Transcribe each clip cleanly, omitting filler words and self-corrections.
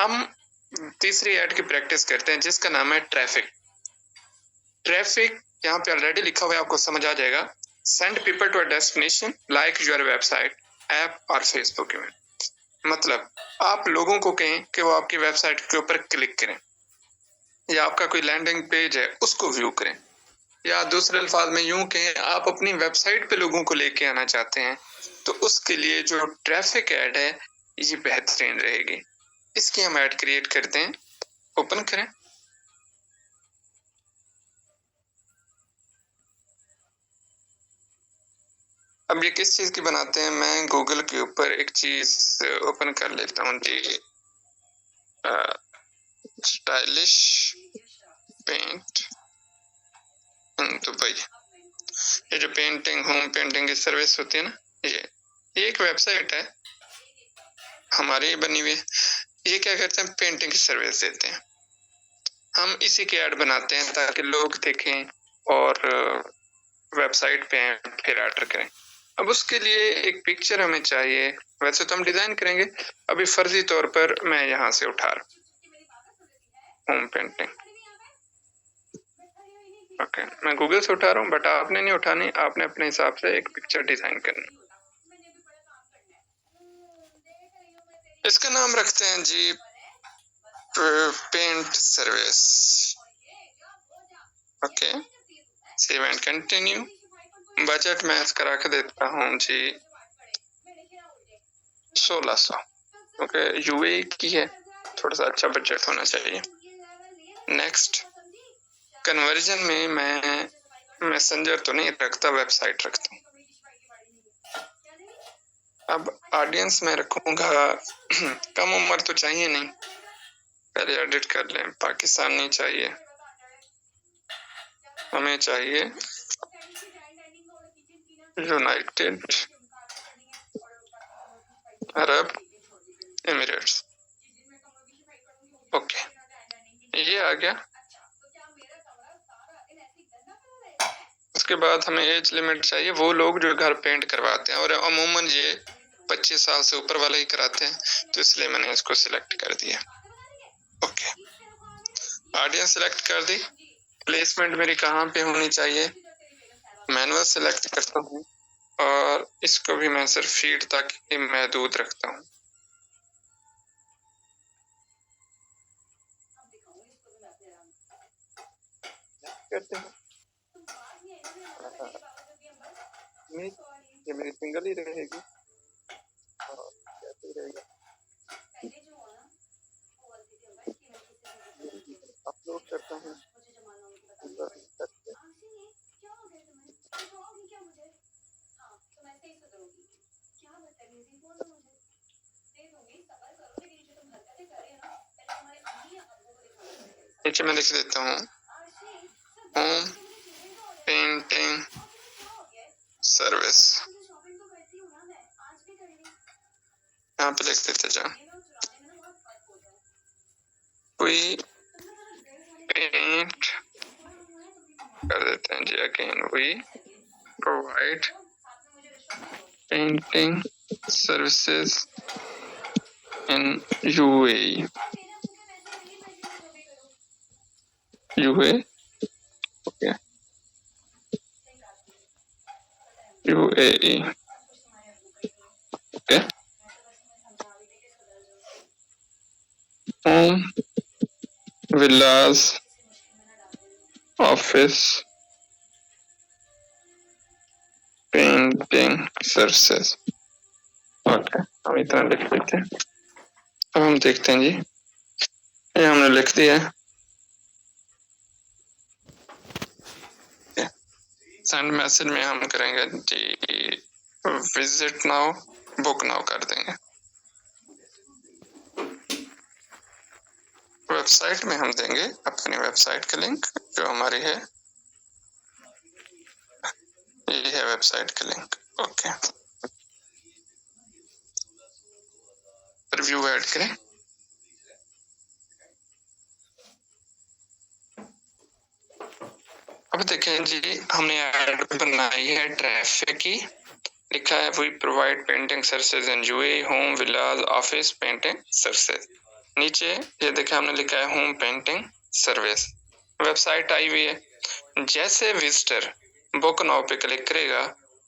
हम तीसरी ऐड की प्रैक्टिस करते हैं जिसका नाम है ट्रैफिक। ट्रैफिक यहाँ पे ऑलरेडी लिखा हुआ है, आपको समझ आ जाएगा। Send people to a destination like your website, app और फेसबुक इवेंट। मतलब आप लोगों को कहें कि वो आपकी वेबसाइट के ऊपर क्लिक करें, या आपका कोई लैंडिंग पेज है उसको व्यू करें, या दूसरे अल्फाज में यूं कहें आप अपनी वेबसाइट पे लोगों को लेके आना चाहते हैं, तो उसके लिए जो ट्रैफिक ऐड है ये बेहतरीन रहेगी। इसकी हम ऐड क्रिएट करते हैं, ओपन करें। अब ये किस चीज की बनाते हैं, मैं गूगल के ऊपर एक चीज ओपन कर लेता हूँ जी, स्टाइलिश पेंट दुबई। ये जो पेंटिंग, होम पेंटिंग की सर्विस होती है ना, ये एक वेबसाइट है हमारी बनी हुई। ये क्या करते हैं, पेंटिंग की सर्विस देते हैं। हम इसी के ऐड बनाते हैं ताकि लोग देखें और वेबसाइट पे फिर ऑर्डर करें। अब उसके लिए एक पिक्चर हमें चाहिए, वैसे तो हम डिजाइन करेंगे, अभी फर्जी तौर पर मैं यहाँ से उठा रहा हूँ होम पेंटिंग। ओके, मैं गूगल से उठा रहा हूँ, बट आपने नहीं उठानी, आपने अपने हिसाब से एक पिक्चर डिजाइन करनी। इसका नाम रखते हैं जी paint service. Okay, save and continue. Budget मैं इसका रख देता हूँ जी 1600। ओके, यूए की है, थोड़ा सा अच्छा बजट होना चाहिए। नेक्स्ट, कन्वर्जन में मैं मैसेंजर तो नहीं रखता, वेबसाइट रखता हूँ। अब ऑडियंस में रखूंगा कम उम्र तो चाहिए नहीं, पहले एडिट कर लें। पाकिस्तानी चाहिए, हमें चाहिए यूनाइटेड अरब एमिरेट्स। ओके, ये आ गया। उसके बाद हमें एज लिमिट चाहिए, वो लोग जो घर पेंट करवाते हैं, और अमूमन ये 25 साल से ऊपर वाले ही कराते हैं, तो इसलिए मैंने इसको सिलेक्ट कर दिया। ओके, ऑडियंस सिलेक्ट कर दी। प्लेसमेंट मेरी कहाँ पे होनी चाहिए, मैनुअल सिलेक्ट करता हूँ, और इसको भी मैं सिर्फ फीड तक ही महदूद रखता हूँ। करते हैं ये मेरी सिंगल ही रहेगी, और कैसे रहेगा अपलोड करता हूँ। नीचे मैं लिख देता हूँ होम पेंटिंग सर्विस, यहाँ पे लिख देते जाओ। वी पेंट कर देते हैं जी, again we provide painting services in UAE. UAE, okay, UAE, okay. Home, villas, office, painting services. Okay, हम इतना लिख देते हैं। अब हम देखते हैं जी, ये हमने लिख दिया है। सेंड मैसेज में हम करेंगे जी विजिट नाउ, बुक नाउ कर देंगे। वेबसाइट में हम देंगे अपनी वेबसाइट का लिंक, जो हमारी है, ये है वेबसाइट का लिंक। ओके, रिव्यू ऐड करें। अब देखें जी, हमने ऐड बनाई है ट्रैफिक की, लिखा है we provide painting services in UAE, home, villas, office painting services. नीचे ये देखिए हमने लिखा है होम पेंटिंग सर्विस, वेबसाइट आई हुई है। जैसे विजिटर बुक नाउ पे क्लिक करेगा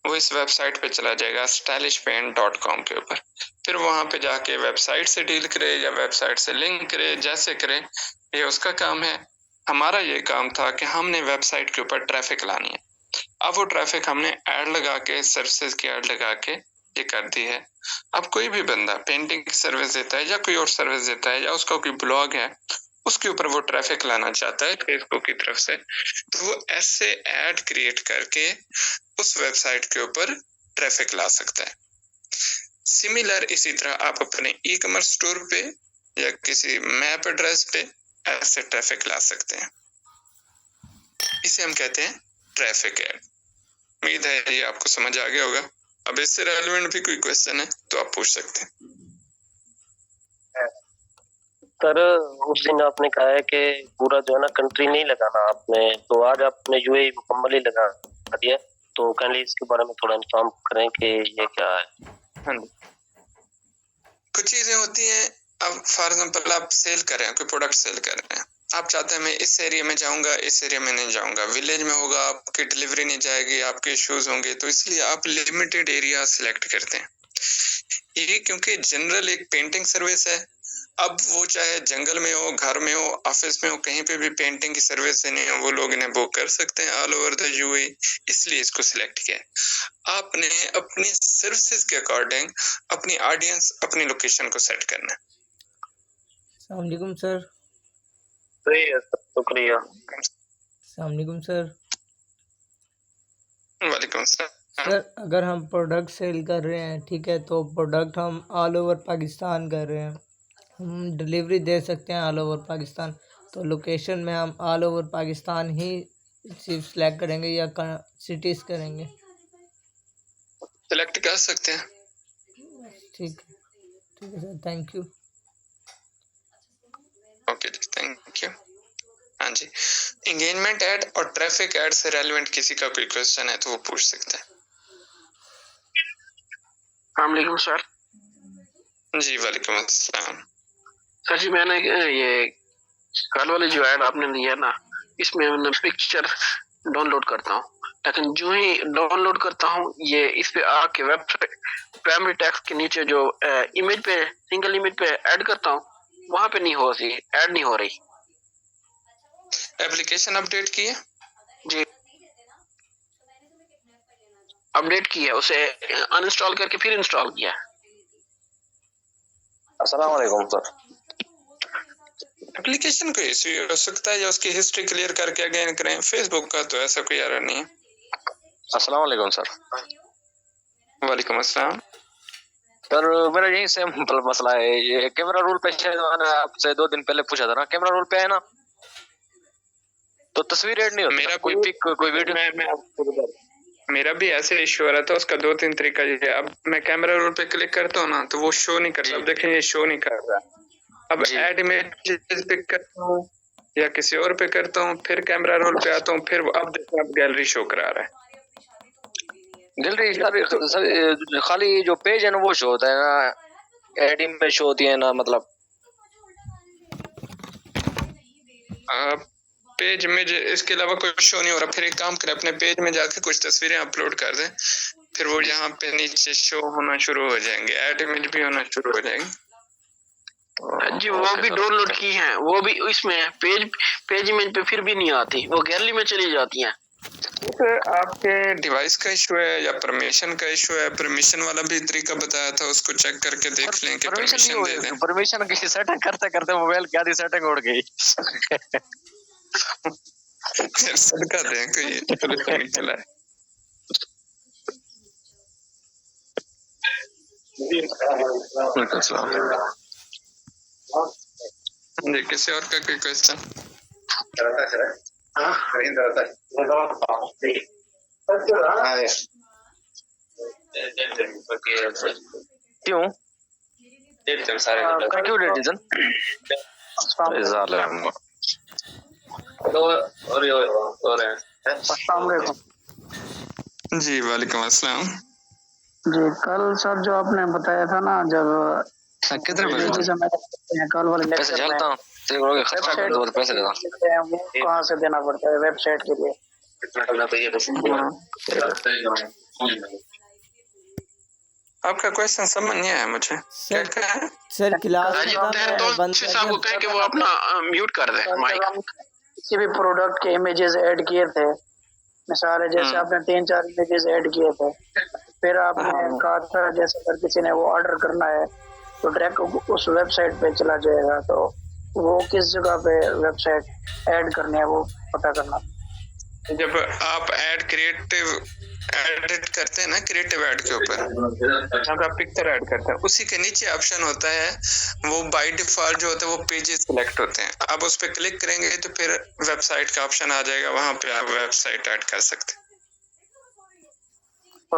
वो इस वेबसाइट पे चला जाएगा stylishpaint.com के ऊपर। फिर वहां पे जाके वेबसाइट से डील करे या वेबसाइट से लिंक करे, जैसे करे ये उसका काम है। हमारा ये काम था कि हमने वेबसाइट के ऊपर ट्रैफिक लानी है। अब वो ट्रैफिक हमने ऐड लगा के, सर्विसेज की ऐड लगा के ये कर दी है। अब कोई भी बंदा पेंटिंग की सर्विस देता है या कोई और सर्विस देता है या उसका कोई ब्लॉग है, उसके ऊपर वो ट्रैफिक लाना चाहता है फेसबुक की तरफ से, तो वो ऐसे ऐड क्रिएट करके उस वेबसाइट के ऊपर ट्रैफिक ला सकता है। सिमिलर इसी तरह आप अपने ई कॉमर्स स्टोर पे या किसी मैप एड्रेस पे ऐसे ट्रैफिक ला सकते हैं। इसे हम कहते हैं ट्रैफिक ऐड। उम्मीद है ये आपको समझ आ गया होगा। अब इससे रेलेवेंट भी कोई क्वेश्चन है तो आप पूछ सकते हैं। सर उस दिन आपने कहा है कि पूरा जो है ना कंट्री नहीं लगाना आपने, तो आज आपने यूएई मुकम्मल ही लगा दिया, तो काइंडली इसके बारे में थोड़ा इन्फॉर्म करें कि ये क्या है। हाँ, कुछ चीजें होती हैं। अब फॉर एग्जाम्पल आप सेल कर रहे हैं, कोई प्रोडक्ट सेल कर रहे हैं, आप चाहते हैं मैं इस एरिया में जाऊंगा, इस एरिया में नहीं जाऊंगा, विलेज में होगा आपकी डिलीवरी नहीं जाएगी, आपके इश्यूज होंगे, तो इसलिए आप लिमिटेड एरिया सिलेक्ट करते हैं। ये क्योंकि जनरल एक पेंटिंग सर्विस है। अब वो चाहे जंगल में हो, घर में हो, ऑफिस में हो, कहीं पे भी पेंटिंग की सर्विस देनी हो, वो लोग इन्हें बुक कर सकते हैं ऑल ओवर द यूएई, इसलिए इसको सिलेक्ट किया। आपने अपनी सर्विसेज के अकॉर्डिंग अपनी ऑडियंस, अपनी लोकेशन को सेट करना है। अस्सलाम वालेकुम सर। शुक्रिया। अस्सलाम वालेकुम सर। वालेकुम सलाम। सर अगर हम प्रोडक्ट सेल कर रहे हैं, ठीक है, तो प्रोडक्ट हम ऑल ओवर पाकिस्तान कर रहे हैं, हम डिलीवरी दे सकते हैं ऑल ओवर पाकिस्तान, तो लोकेशन में हम ऑल ओवर पाकिस्तान ही सिर्फ सेलेक्ट करेंगे या सिटीज़ करेंगे? सिलेक्ट कर सकते हैं। ठीक है सर, थैंक यू। ओके जी, थैंक यू। हाँ जी, एंगेजमेंट ऐड और ट्रैफिक ऐड से रेलेवेंट किसी का कोई क्वेश्चन है तो वो पूछ सकते हैं। अस्सलाम सर। जी वालेकुम अस्सलाम। सर जी मैंने ये कल वाली जो ऐड आपने दी है ना, इसमें मैं पिक्चर डाउनलोड करता हूँ, लेकिन जो ही डाउनलोड करता हूँ ये इस पे आके वेबसाइट प्राइमरी टेक्स्ट के नीचे जो इमेज पे, सिंगल इमेज पे ऐड करता हूँ, वहां पे नहीं हो रही, ऐड नहीं हो रही। एप्लीकेशन अपडेट की है? जी अपडेट की है, उसे अनइंस्टॉल करके फिर इंस्टॉल किया। अस्सलाम वालेकुम सर। एप्लीकेशन को इश्यू हो सकता है या उसकी हिस्ट्री क्लियर करके अगेन करें। फेसबुक का तो ऐसा कोई एरर नहीं है। अस्सलाम वालेकुम सर। वालेकुम अस्सलाम। सर मेरा यही सेम मसला है, ये कैमरा रोल पे शायद मैंने आपसे 2 दिन पहले पूछा था ना, कैमरा रोल पे है ना तो तस्वीर ऐड नहीं होती, मेरा कोई पिक कोई वीडियो। मैं आपको बता रहा हूं, मेरा भी ऐसे इश्यू हो रहा था। उसका 2-3 तरीका ये है। अब मैं कैमरा रोल पे क्लिक करता हूँ ना तो वो शो नहीं करता। अब देखें ये शो नहीं कर रहा। अब ऐड इमेज पे करता हूँ या किसी और पे करता हूँ, फिर कैमरा रोल पे आता हूँ, फिर अब देखें अब गैलरी शो करा रहा है। गैलरी खाली जो पेज है ना वो शो होता है ना, एडिंग में शो होती है ना, मतलब पेज में इसके अलावा कुछ शो नहीं हो रहा। फिर एक काम करें, अपने पेज में जाके कुछ तस्वीरें अपलोड कर दें, फिर वो यहाँ पे नीचे शो होना शुरू हो जाएंगे, ऐड इमेज भी होना शुरू हो जाएंगे। जी वो भी डाउनलोड की हैं, वो भी इसमें पेज इमेज पे फिर भी नहीं आती, वो गैलरी में चली जाती हैं। तो आपके डिवाइस का इशू है या परमिशन का इशू है? परमिशन वाला भी तरीका बताया था, उसको चेक करके देख लें कि परमिशन दे दें। परमिशन की सेटिंग करते करते मोबाइल की आधी सेटिंग उड़ गई। फिर सदका दें कोई निकला है। जी किसी और का कोई क्वेश्चन? क्यों क्यों डिसीजन जी वालेकुम अस्सलाम। जी कल सर जो आपने बताया था ना, जब कितने में जैसे मैं कल वाले पैसे लेक्चर में जानता हूँ तेरे को खर्चा कर दो तो पैसे देना वो कहाँ से देना पड़ता है वेबसाइट के लिए? आपका क्वेश्चन समझ नहीं आया मुझे। क्या सर कहा है? सर क्लास अजीत खत्म है तो बंद साहब को कह के वो अपना म्यूट कर दे माइक। किसी भी प्रोडक्ट के इमेजेस ऐड किए थे, मिसाल है जैसे आपने 3-4 इमेजेस ऐड किए थे, फिर आपने कहा था जैसे अगर किसी ने वो ऑर्डर करना है तो डायरेक्ट उस वेबसाइट पे चला जाएगा, तो वो किस जगह पे वेबसाइट ऐड करनी है वो पता करना। जब आप एडिट करते हैं ना क्रिएटिव ऐड के ऊपर, जब आप पिक्चर ऐड करते हैं उसी के नीचे ऑप्शन होता है, वो बाय डिफॉल्ट जो होता है वो पेजेस सिलेक्ट होते हैं। आप उस पर क्लिक करेंगे तो फिर वेबसाइट का ऑप्शन आ जाएगा, वहां पे आप वेबसाइट ऐड कर सकते हैं।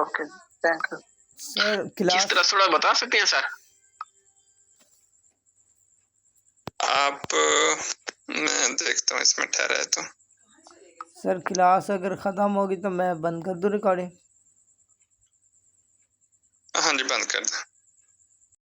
Okay, thank you sir. किस क्लास तरह थोड़ा बता सकते हैं सर? आप मैं देखता हूँ इसमें ठहरा है तो। सर क्लास अगर ख़त्म होगी तो मैं बंद कर दूँ रिकॉर्डिंग? हाँ जी, बंद कर दें।